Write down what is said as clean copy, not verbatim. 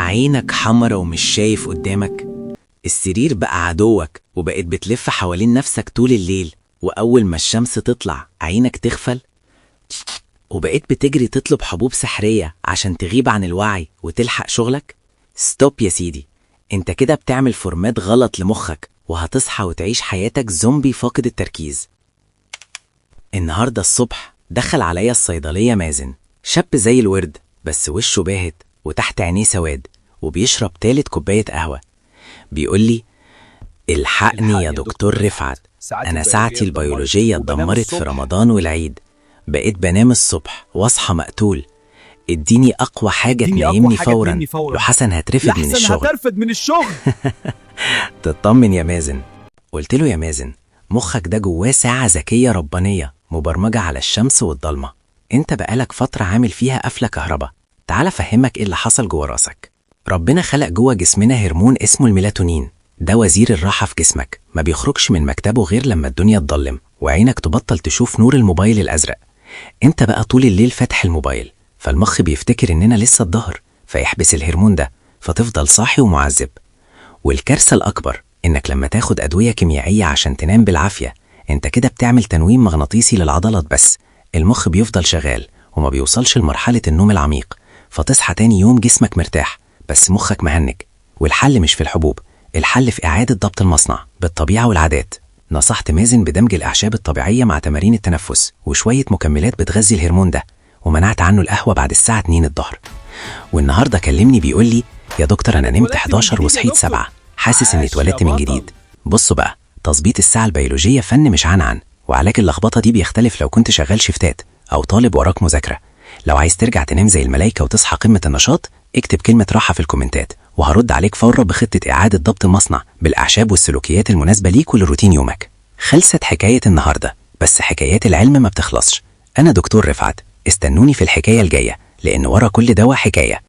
عينك حمرا ومش شايف قدامك. السرير بقى عدوك وبقيت بتلف حوالين نفسك طول الليل، وأول ما الشمس تطلع عينك تغفل، وبقيت بتجري تطلب حبوب سحرية عشان تغيب عن الوعي وتلحق شغلك. ستوب يا سيدي، انت كده بتعمل فورمات غلط لمخك، وهتصحى وتعيش حياتك زومبي فاقد التركيز. النهاردة الصبح دخل عليا الصيدلية مازن، شاب زي الورد بس وشه باهت وتحت عينيه سواد، وبيشرب تالت كوباية قهوة. بيقول لي: الحقني يا دكتور رفعت، أنا ساعتي البيولوجية اتدمرت في رمضان والعيد، بقيت بنام الصبح واصحى مقتول، اديني أقوى حاجة تنيمني فورا، لو حسن هترفد من الشغل. تطمن يا مازن. قلت له: يا مازن، مخك ده جواه ساعة ذكية ربانية مبرمجة على الشمس والضلمة، انت بقالك فترة عامل فيها قفلة كهرباء. تعال فهمك ايه اللي حصل جوه راسك. ربنا خلق جوه جسمنا هرمون اسمه الميلاتونين، ده وزير الراحة في جسمك، ما بيخرجش من مكتبه غير لما الدنيا تضلم وعينك تبطل تشوف نور الموبايل الأزرق. انت بقى طول الليل فاتح الموبايل، فالمخ بيفتكر اننا لسه الظهر، فيحبس الهرمون ده، فتفضل صاحي ومعذب. والكارثة الأكبر إنك لما تاخد أدوية كيميائية عشان تنام بالعافية، انت كده بتعمل تنويم مغناطيسي للعضلات بس، المخ بيفضل شغال وما بيوصلش لمرحلة النوم العميق، فتصحى تاني يوم جسمك مرتاح بس مخك مهنج. والحل مش في الحبوب، الحل في إعادة ضبط المصنع بالطبيعة والعادات. نصحت مازن بدمج الأعشاب الطبيعية مع تمارين التنفس وشوية مكملات بتغذي الهرمون ده، ومنعت عنه القهوة بعد الساعة 2 الظهر. والنهاردة كلمني بيقول لي: يا دكتور، أنا نمت 11 وصحيت 7، حاسس إني اتولدت من جديد. بصوا بقى، تظبيط الساعة البيولوجية فن مش عنعن، وعلاج اللخبطة دي بيختلف لو كنت شغال شفتات أو طالب وراك مذاكرة. لو عايز ترجع تنام زي الملايكة وتصحى قمة النشاط، اكتب كلمة راحة في الكومنتات وهرد عليك فورا بخطة إعادة ضبط المصنع بالأعشاب والسلوكيات المناسبة ليك ولروتين يومك. خلصت حكاية النهاردة، بس حكايات العلم ما بتخلصش. أنا دكتور رفعت، استنوني في الحكاية الجاية، لأن ورا كل دواء حكاية.